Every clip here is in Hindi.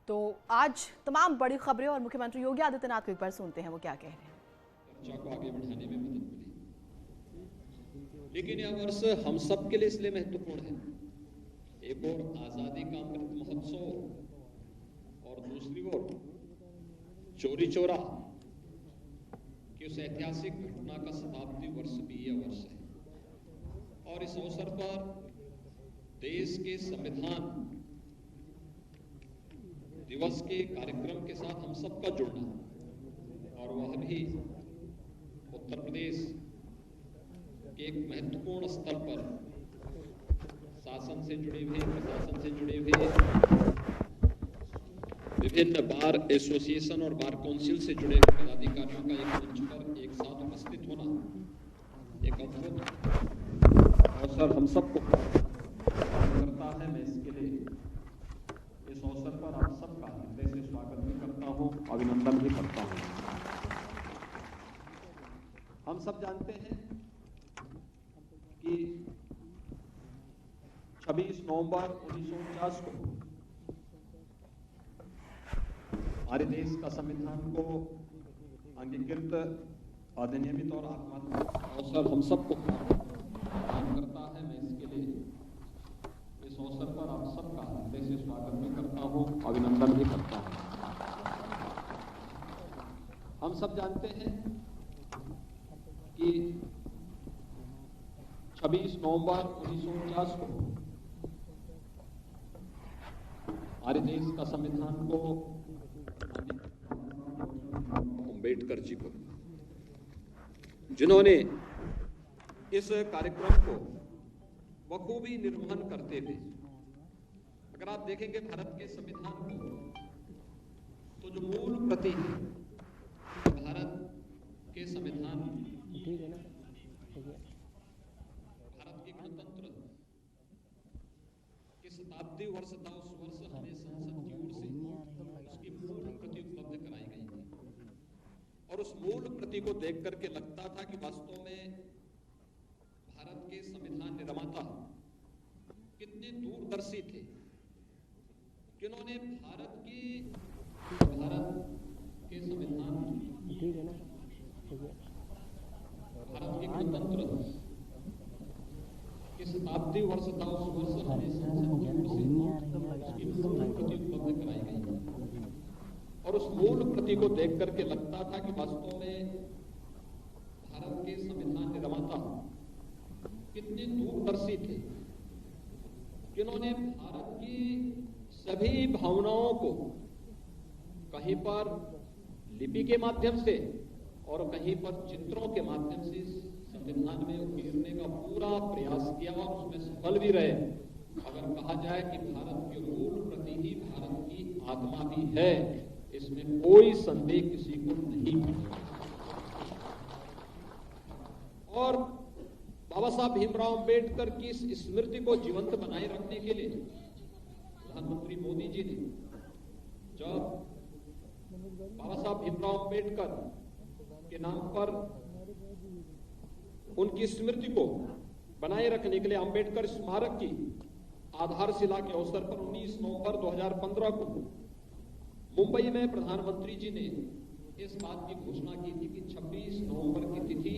तो आज तमाम बड़ी खबरें और मुख्यमंत्री योगी आदित्यनाथ को एक बार सुनते हैं वो क्या कह रहे हैं। चर्चा को आगे बढ़ाने में मदद मिली, लेकिन यह वर्ष हम सब के लिए इसलिए महत्वपूर्ण है। एक और आजादी का अमृत महोत्सव और दूसरी ओर चौरी चौरा की उस ऐतिहासिक घटना का शताब्दी वर्ष भी यह वर्ष है। और इस अवसर पर देश के संविधान दिवस के कार्यक्रम के साथ हम सबका जुड़ना, और वह भी उत्तर प्रदेश के एक महत्वपूर्ण स्तर पर शासन से जुड़े हुए, प्रशासन से जुड़े हुए विभिन्न बार एसोसिएशन और बार काउंसिल से जुड़े हुए पदाधिकारियों का एक मंच पर एक साथ उपस्थित होना एक अद्भुत अवसर हम सबको करता है। मैं इसके लिए इस अवसर पर आप सबका हृदय से स्वागत भी करता हूं, अभिनंदन भी करता हूं। हम सब जानते हैं कि 26 नवंबर 1949 को हमारे देश का संविधान को अंगीकृत, अधिनियमित और आत्मात्मक अवसर हम सबको प्रदान करता है। मैं इसके लिए इस अवसर पर आप सबका हृदय से स्वागत भी करता हूं, अभिनंदन भी करता हूं। हम सब जानते हैं कि 26 नवंबर 1949 को हमारे देश का संविधान को अम्बेडकर जी को, जिन्होंने इस कार्यक्रम को बखूबी निर्वहन करते थे। अगर आप देखेंगे भारत के संविधान को, तो जो मूल प्रति है भारत के संविधान, भारत के गणतंत्र के शताब्दी वर्ष था, उस वर्ष हमें संसद की ओर से उसकी मूल प्रति उपलब्ध कराई गई थी। और उस मूल प्रति को देख करके लगता था कि वास्तव में भारत के संविधान निर्माता कितने दूरदर्शी थे, जिन्होंने भारत के संविधान, भारत के गणतंत्र के शताब्दी वर्ष था, उस वर्ष हमें संसद की ओर से उसकी मूल प्रति उपलब्ध कराई गई। और उस मूल प्रति को देख करके लगता था कि वास्तव में भारत के संविधान निर्माता कितने दूरदर्शी थे, जिन्होंने भारत की सभी भावनाओं को कहीं पर लिपि के माध्यम से और कहीं पर चित्रों के माध्यम से संविधान में उकेरने का पूरा प्रयास किया और उसमें सफल भी रहे। अगर कहा जाए कि भारत की मूल प्रति ही भारत की आत्मा भी है, इसमें कोई संदेह किसी को नहीं पड़ता। और बाबा साहब भीमराव अंबेडकर की इस स्मृति को जीवंत बनाए रखने के लिए प्रधानमंत्री मोदी जी ने जब बाबा साहब भीमराव अंबेडकर के नाम पर उनकी स्मृति को बनाए रखने के लिए अंबेडकर स्मारक की आधारशिला के अवसर पर 19 नवंबर 2015 को मुंबई में प्रधानमंत्री जी ने इस बात की घोषणा की थी कि 26 नवंबर की तिथि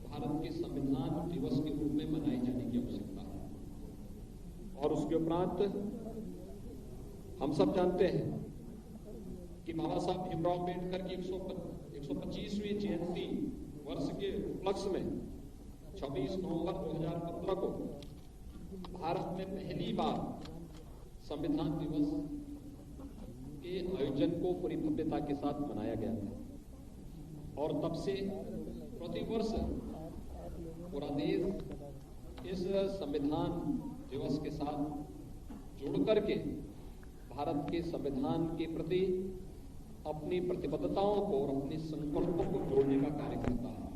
भारत के संविधान दिवस के रूप में मनाई जाने की आवश्यकता है। और उसके उपरांत हम सब जानते हैं कि बाबा साहब भीमराव अम्बेडकर की 125वीं जयंती वर्ष के उपलक्ष्य में 26 नवंबर 2015 को भारत में पहली बार संविधान दिवस के आयोजन को पूरी भव्यता के साथ मनाया गया था। और तब से प्रतिवर्ष पूरा देश इस संविधान दिवस के साथ जुड़ करके भारत के संविधान के प्रति अपनी प्रतिबद्धताओं को और अपने संकल्पों को जोड़ने का कार्य करता है।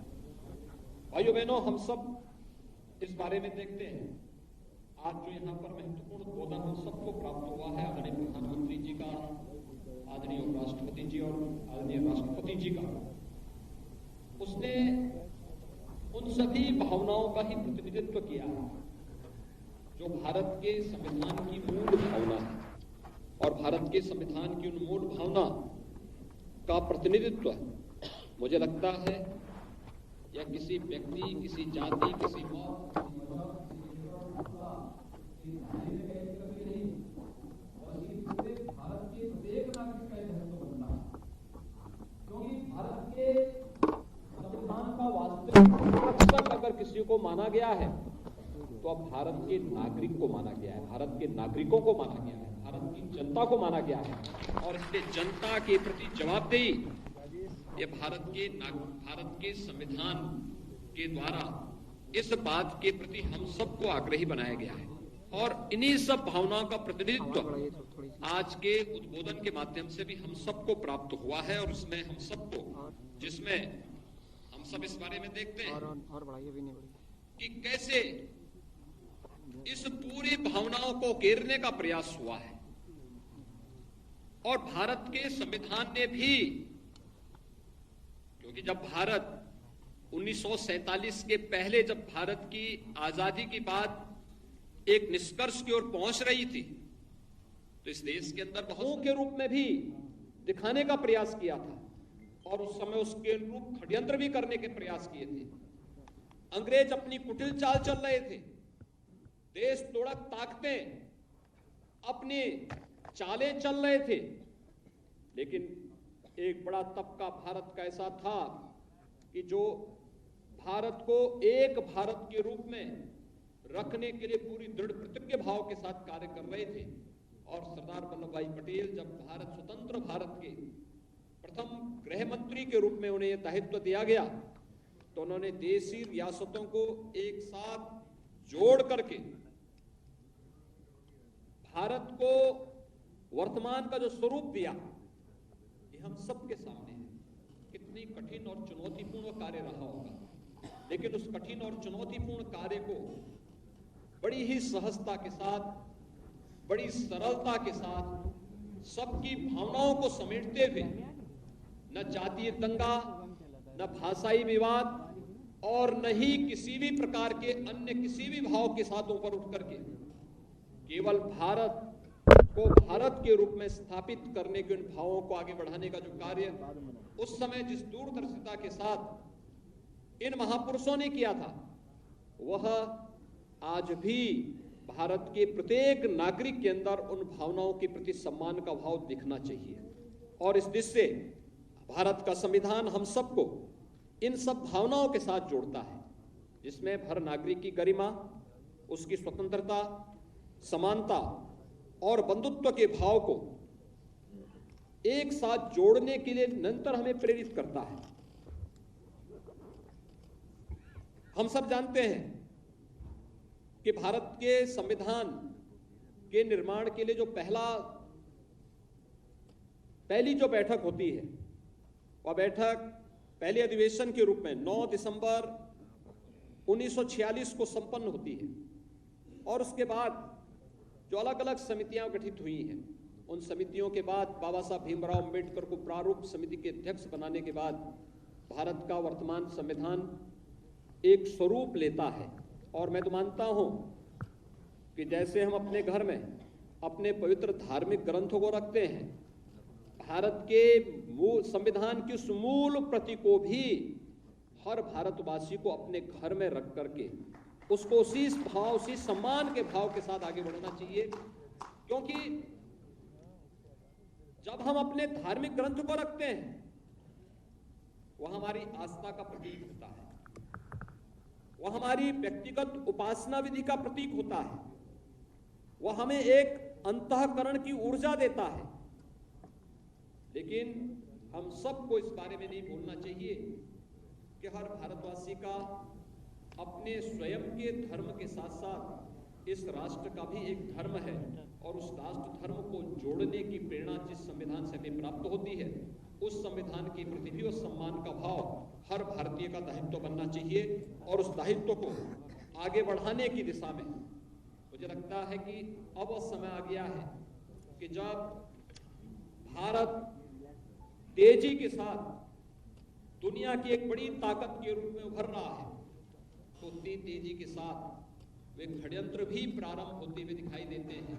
भाइयों बहनों, हम सब इस बारे में देखते हैं आज जो यहाँ पर महत्वपूर्ण उद्बोधन हम सबको प्राप्त हुआ है आदरणीय प्रधानमंत्री जी का, आदरणीय उपराष्ट्रपति जी और आदरणीय राष्ट्रपति जी का, उसने उन सभी भावनाओं का ही प्रतिनिधित्व किया जो भारत के संविधान की मूल भावना है और भारत के संविधान की उन्मूल भावना का प्रतिनिधित्व मुझे लगता है या किसी व्यक्ति, किसी जाति, किसी मौत, भारत के प्रत्येक नागरिक का महत्व बनना, क्योंकि भारत के संविधान का वास्तविक रक्षक अगर किसी को माना गया है तो अब भारत के नागरिक को माना गया है, भारत के नागरिकों को माना गया है, भारत की जनता को माना गया है। और इसलिए जनता के प्रति जवाबदेही ये भारत के संविधान के द्वारा इस बात के प्रति हम सबको आग्रही बनाया गया है। और इन्हीं सब भावनाओं का प्रतिनिधित्व आज के उद्बोधन के माध्यम से भी हम सबको प्राप्त हुआ है। और इसमें हम सबको, जिसमें हम सब इस बारे में देखते हैं कि कैसे इस पूरी भावनाओं को घेरने का प्रयास हुआ है। और भारत के संविधान ने भी, क्योंकि जब भारत 1947 के पहले, जब भारत की आजादी की बात एक निष्कर्ष की ओर पहुंच रही थी, तो इस देश के अंदर बहुओं के रूप में भी दिखाने का प्रयास किया था और उस समय उसके अनुरूप षड्यंत्र भी करने के प्रयास किए थे। अंग्रेज अपनी कुटिल चाल चल रहे थे, देश तोड़क ताकतें अपनी चालें चल रहे थे, लेकिन एक बड़ा तबका भारत का ऐसा था कि जो भारत को एक भारत के रूप में रखने के लिए पूरी दृढ़ प्रतिज्ञ भाव के साथ कार्य कर रहे थे। और सरदार वल्लभ भाई पटेल जब भारत स्वतंत्र भारत के प्रथम गृह मंत्री के रूप में उन्हें यह दायित्व दिया गया, तो उन्होंने देशी रियासतों को एक साथ जोड़ करके भारत को वर्तमान का जो स्वरूप दिया, ये हम सबके सामने है। कितनी कठिन और चुनौतीपूर्ण कार्य रहा होगा, लेकिन उस कठिन और चुनौतीपूर्ण कार्य को बड़ी ही सहजता के साथ, बड़ी सरलता के साथ, सबकी भावनाओं को समेटते हुए, न जातीय दंगा, न भाषाई विवाद और न ही किसी भी प्रकार के अन्य किसी भी भाव के साथ ऊपर उठ करके केवल भारत को भारत के रूप में स्थापित करने के उन भावों को आगे बढ़ाने का जो कार्य उस समय जिस दूरदर्शिता के साथ इन महापुरुषों ने किया था, वह आज भी भारत के प्रत्येक नागरिक के अंदर उन भावनाओं के प्रति सम्मान का भाव दिखना चाहिए। और इस दृष्टि से भारत का संविधान हम सबको इन सब भावनाओं के साथ जोड़ता है, जिसमें हर नागरिक की गरिमा, उसकी स्वतंत्रता, समानता और बंधुत्व के भाव को एक साथ जोड़ने के लिए निरंतर हमें प्रेरित करता है। हम सब जानते हैं कि भारत के संविधान के निर्माण के लिए जो पहली जो बैठक होती है, वह बैठक पहले अधिवेशन के रूप में 9 दिसंबर 1946 को संपन्न होती है। और उसके बाद जो अलग अलग समितियां गठित हुई हैं, उन समितियों के बाद बाबा साहब भीमराव अंबेडकर को प्रारूप समिति के अध्यक्ष बनाने के बाद भारत का वर्तमान संविधान एक स्वरूप लेता है। और मैं तो मानता हूं कि जैसे हम अपने घर में अपने पवित्र धार्मिक ग्रंथों को रखते हैं, भारत के मूल संविधान की उस मूल प्रति को भी हर भारतवासी को अपने घर में रख करके उसको उसी भाव, उसी सम्मान के भाव के साथ आगे बढ़ना चाहिए। क्योंकि जब हम अपने धार्मिक ग्रंथ को रखते हैं, वह हमारी आस्था का प्रतीक होता है, वह हमारी व्यक्तिगत उपासना विधि का प्रतीक होता है, वह हमें एक अंतःकरण की ऊर्जा देता है। लेकिन हम सबको इस बारे में नहीं भूलना चाहिए कि हर भारतवासी का अपने स्वयं के धर्म के साथ साथ इस राष्ट्र का भी एक धर्म है, और उस राष्ट्र धर्म को जोड़ने की प्रेरणा जिस संविधान से हमें प्राप्त होती है, उस संविधान के प्रति भी उस सम्मान का भाव हर भारतीय का दायित्व बनना चाहिए। और उस दायित्व को आगे बढ़ाने की दिशा में मुझे लगता है कि अब वह समय आ गया है कि जब भारत तेजी के साथ दुनिया की एक बड़ी ताकत के रूप में उभर रहा है, तो उतनी तेजी के साथ वे षड्यंत्र भी प्रारंभ होते हुए दिखाई देते हैं,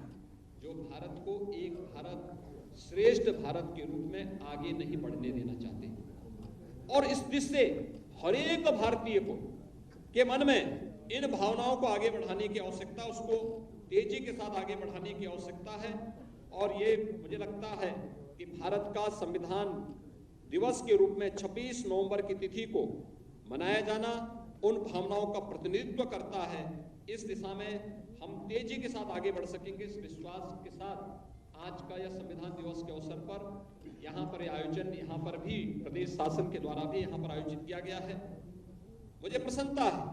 जो भारत को एक भारत श्रेष्ठ भारत के रूप में आगे नहीं बढ़ने देना चाहते। और इस दिशा से हर एक भारतीय को के मन में इन भावनाओं को आगे बढ़ाने की आवश्यकता, उसको तेजी के साथ आगे बढ़ाने की आवश्यकता है। और ये मुझे लगता है कि भारत का संविधान दिवस के रूप में 26 नवंबर की तिथि को मनाया जाना उन भावनाओं का प्रतिनिधित्व करता है। इस दिशा में हम तेजी के साथ आगे बढ़ सकेंगे, इस विश्वास के साथ आज का यह संविधान दिवस के अवसर पर यहाँ पर आयोजन, यहाँ पर भी प्रदेश शासन के द्वारा भी यहाँ पर आयोजित किया गया है। मुझे प्रसन्नता है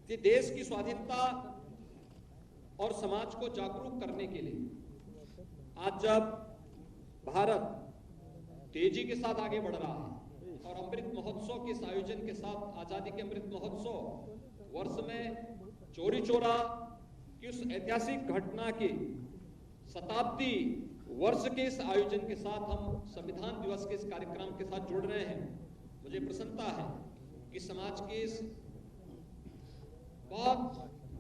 कि देश की स्वाधीनता और समाज को जागरूक करने के लिए आज जब भारत तेजी के साथ आगे बढ़ रहा है और अमृत महोत्सव के इस आयोजन के साथ, आजादी के अमृत महोत्सव वर्ष में चोरी चोरा की उस ऐतिहासिक घटना के शताब्दी वर्ष के इस आयोजन के साथ हम संविधान दिवस के इस कार्यक्रम के साथ जुड़ रहे हैं। मुझे प्रसन्नता है कि समाज के इस बहुत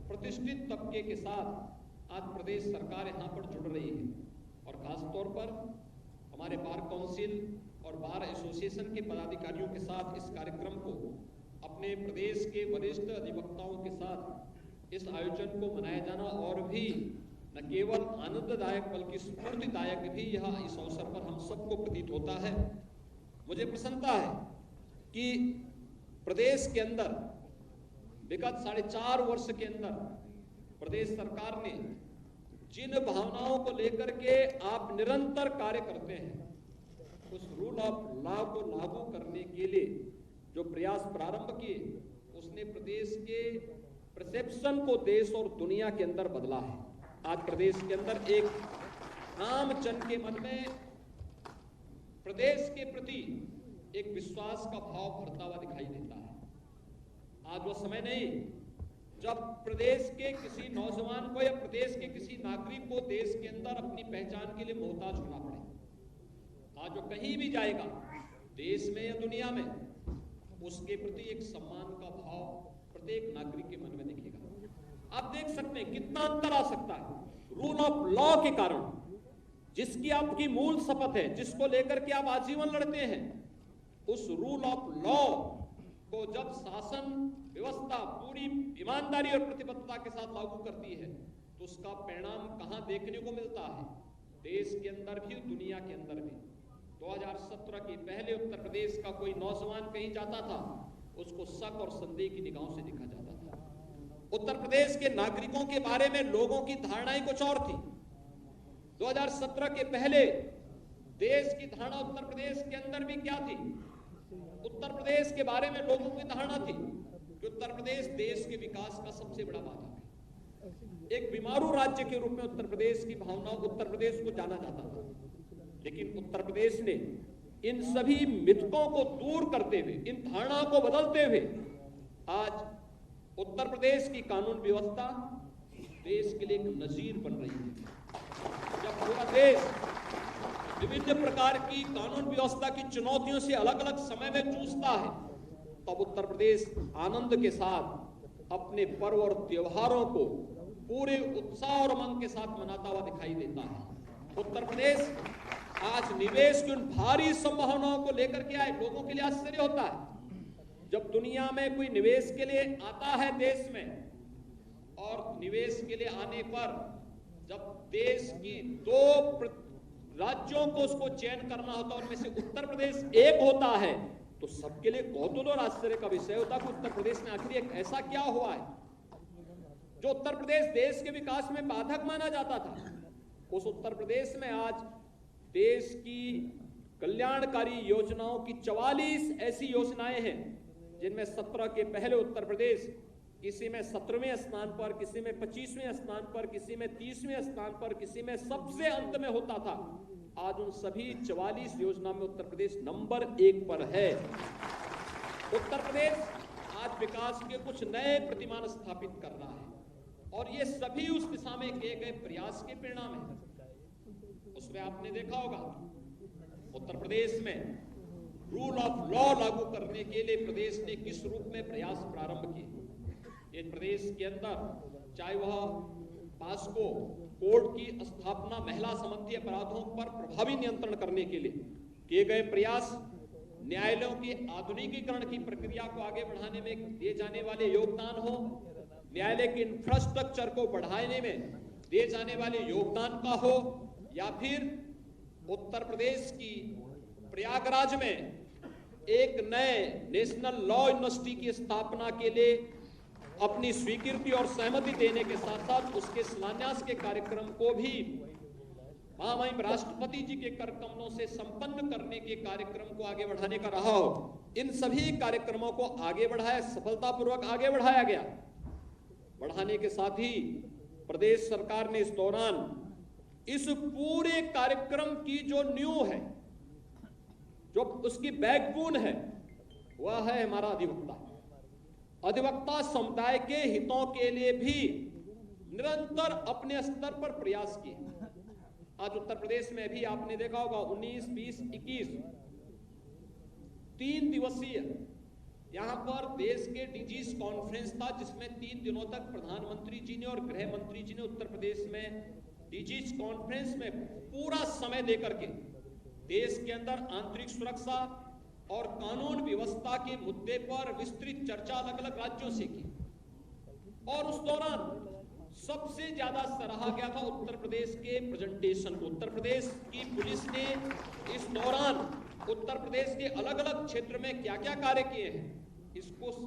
प्रतिष्ठित तबके के साथ आज प्रदेश सरकार यहाँ पर जुड़ रही है और खासतौर पर हमारे बार काउंसिल और बार एसोसिएशन के पदाधिकारियों के साथ इस कार्यक्रम को अपने प्रदेश के वरिष्ठ अधिवक्ताओं के साथ इस आयोजन को मनाया जाना और भी न केवल आनंददायक बल्कि स्फूर्तिदायक भी यह इस अवसर पर हम सबको प्रतीत होता है। मुझे प्रसन्नता है कि प्रदेश के अंदर विगत 4.5 वर्ष के अंदर प्रदेश सरकार ने जिन भावनाओं को लेकर के आप निरंतर कार्य करते हैं, उस रूल ऑफ लॉ को लागू करने के लिए जो प्रयास प्रारंभ किए, उसने प्रदेश के परसेप्शन को देश और दुनिया के अंदर बदला है। आज प्रदेश के अंदर एक आम जन के मन में प्रदेश के प्रति एक विश्वास का भाव बढ़ता हुआ दिखाई देता है। आज वो समय नहीं जब प्रदेश के किसी नौजवान को या प्रदेश के किसी नागरिक को देश के अंदर अपनी पहचान के लिए मोहताज होना पड़े। आज वो कहीं भी जाएगा देश में या दुनिया में, उसके प्रति एक सम्मान का भाव प्रत्येक नागरिक के मन में दिखेगा। आप देख सकते हैं कितना अंतर आ सकता है रूल ऑफ लॉ के कारण, जिसकी आपकी मूल शपथ है, जिसको लेकर के आप आजीवन लड़ते हैं, उस रूल ऑफ लॉ को जब शासन व्यवस्था पूरी ईमानदारी और प्रतिबद्धता के साथ लागू करती है तो उसका परिणाम कहां देखने को मिलता है, देश के अंदर भी दुनिया के अंदर भी। 2017 के पहले उत्तर प्रदेश का कोई नौजवान कहीं जाता था, उसको शक और संदेह की निगाहों से देखा जाता था। उत्तर प्रदेश के नागरिकों के बारे में लोगों की धारणाएं कुछ और थी। 2017 के पहले देश की धारणा उत्तर प्रदेश के अंदर भी क्या थी? उत्तर प्रदेश के बारे में लोगों की धारणा थी कि उत्तर प्रदेश देश के विकास का सबसे बड़ा बाधक है। एक बीमारू राज्य के रूप में उत्तर प्रदेश की भावना, उत्तर प्रदेश को जाना जाता था। लेकिन उत्तर प्रदेश ने इन सभी मिथकों को दूर करते हुए, इन धारणाओं को बदलते हुए आज उत्तर प्रदेश की कानून व्यवस्था देश के लिए एक नजीर बन रही है। जब पूरा देश विभिन्न प्रकार की कानून व्यवस्था की चुनौतियों से अलग अलग समय में जूझता है, तब उत्तर प्रदेश आनंद के साथ अपने पर्व और त्योहारों को पूरे उत्साह और उमंग के साथ मनाता हुआ दिखाई देता है। उत्तर प्रदेश आज निवेश की उन भारी संभावनाओं को लेकर के आए। लोगों के लिए आश्चर्य होता है जब दुनिया में कोई निवेश के लिए आता है देश में, और निवेश के लिए आने पर जब देश की 2 राज्यों को उसको चयन करना होता है, उनमें से उत्तर प्रदेश एक होता है, तो सबके लिए कौतूहल और आश्चर्य का विषय होता है कि उत्तर प्रदेश में आखिर एक ऐसा क्या हुआ है जो उत्तर प्रदेश देश के विकास में बाधक माना जाता था। उस उत्तर प्रदेश में आज देश की कल्याणकारी योजनाओं की 44 ऐसी योजनाएं हैं जिनमें 17 के पहले उत्तर प्रदेश किसी में 17वें स्थान पर, किसी में 25वें स्थान पर, किसी में 30वें स्थान पर, किसी में सबसे अंत में होता था। आज उन सभी 44 योजना में उत्तर प्रदेश नंबर 1 पर है। उत्तर प्रदेश आज विकास के कुछ नए प्रतिमान स्थापित कर रहा है और ये सभी उस दिशा में किए गए प्रयास के परिणाम है। उसमें आपने देखा होगा उत्तर प्रदेश में रूल ऑफ लॉ लागू करने के लिए प्रदेश ने किस रूप में प्रयास प्रारंभ किए। ये प्रदेश के अंदर चाहे वह पास्को कोर्ट की स्थापना महिला संबंधी अपराधों पर प्रभावी नियंत्रण करने के लिए किए गए प्रयास, न्यायालयों के आधुनिकीकरण की प्रक्रिया को आगे बढ़ाने में दिए जाने वाले योगदान हो, न्यायालय के इंफ्रास्ट्रक्चर को बढ़ाने में दिए जाने वाले योगदान का हो, या फिर उत्तर प्रदेश की प्रयागराज में एक नए नेशनल लॉ यूनिवर्सिटी की स्थापना के लिए अपनी स्वीकृति और सहमति देने के साथ साथ उसके शिलान्यास के कार्यक्रम को भी महामहिम राष्ट्रपति जी के कर कमलों से संपन्न करने के कार्यक्रम को आगे बढ़ाने का रहा हो, इन सभी कार्यक्रमों को आगे बढ़ाया, सफलतापूर्वक आगे बढ़ाया गया। बढ़ाने के साथ ही प्रदेश सरकार ने इस दौरान इस पूरे कार्यक्रम की जो नींव है, जो उसकी बैकबोन है, वह है हमारा अधिवक्ता। अधिवक्ता समुदाय के हितों के लिए भी निरंतर अपने स्तर पर प्रयास किए। आज उत्तर प्रदेश में भी आपने देखा होगा 19, 20, 21 3 दिवसीय यहां पर देश के डीजीज कॉन्फ्रेंस था, जिसमें 3 दिनों तक प्रधानमंत्री जी ने और गृह मंत्री जी ने उत्तर प्रदेश में डीजीज कॉन्फ्रेंस में पूरा समय देकर के देश के अंदर आंतरिक सुरक्षा और कानून व्यवस्था के मुद्दे पर विस्तृत चर्चा अलग अलग राज्यों से की। और उस दौरान सबसे ज्यादा सराहा गया था उत्तर प्रदेश के प्रेजेंटेशन को। उत्तर प्रदेश की पुलिस ने इस दौरान उत्तर प्रदेश के अलग अलग क्षेत्र में क्या क्या कार्य किए हैं,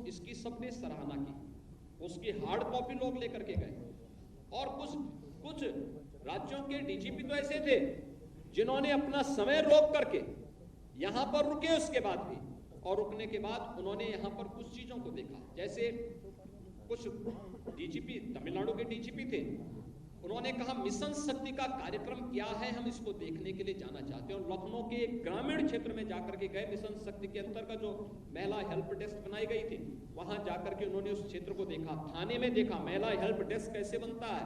इसकी सबने सराहना की। उसकी हार्ड कॉपी लोग लेकर के गए। और कुछ राज्यों के डीजीपी तो ऐसे थे जिन्होंने अपना समय रोक करके यहां पर रुके, उसके बाद भी, और रुकने के बाद उन्होंने यहां पर कुछ चीजों को देखा। जैसे कुछ डीजीपी, तमिलनाडु के डीजीपी थे, उन्होंने कहा मिशन शक्ति का कार्यक्रम क्या है, हम इसको देखने के लिए जाना चाहते हैं। और लखनऊ के एक ग्रामीण क्षेत्र में जाकर के गए। मिशन शक्ति के अंतर्गत जो महिला हेल्प डेस्क बनाई गई थी, वहां जाकर के उन्होंने उस क्षेत्र को देखा। थाने में देखा महिला हेल्प डेस्क कैसे बनता है,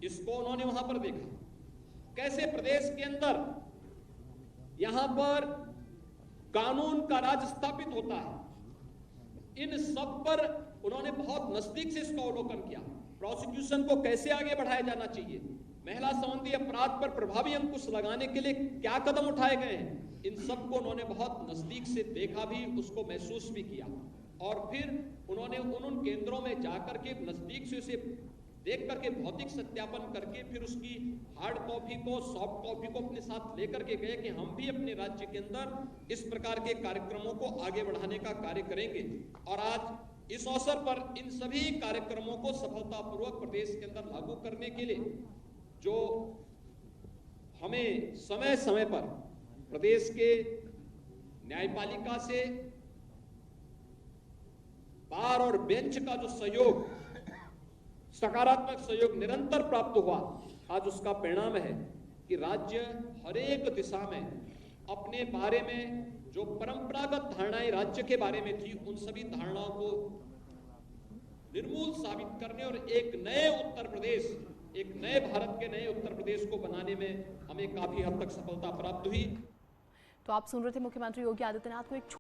इसको उन्होंने वहां पर देखा। कैसे प्रदेश के अंदर यहां पर कानून का राज स्थापित होता है, इन सब पर उन्होंने बहुत नजदीक से इसका अवलोकन किया। प्रोसिक्यूशन को कैसे आगे बढ़ाया जाना चाहिए, महिला संबंधी अपराध पर प्रभावी अंकुश लगाने के लिए क्या कदम उठाए गए हैं, इन सब को उन्होंने बहुत नजदीक से देखा भी, उसको महसूस भी किया। और फिर उन्होंने उन केंद्रों में जाकर के नजदीक से उसे देख करके भौतिक सत्यापन करके फिर उसकी हार्ड कॉपी को, सॉफ्ट कॉपी को अपने साथ लेकर के गए कि हम भी अपने राज्य के अंदर इस प्रकार के कार्यक्रमों को आगे बढ़ाने का कार्य करेंगे। और आज इस अवसर पर इन सभी कार्यक्रमों को सफलतापूर्वक प्रदेश के अंदर लागू करने के लिए जो हमें समय समय पर प्रदेश के न्यायपालिका से, बार और बेंच का जो सहयोग, सकारात्मक सहयोग निरंतर प्राप्त हुआ, आज उसका परिणाम है कि राज्य हर एक दिशा में अपने बारे में जो परंपरागत धारणाएं राज्य के बारे में थी, उन सभी धारणाओं को निर्मूल साबित करने और एक नए उत्तर प्रदेश, एक नए भारत के नए उत्तर प्रदेश को बनाने में हमें काफी हद तक सफलता प्राप्त हुई। तो आप सुन रहे थे मुख्यमंत्री योगी आदित्यनाथ को एक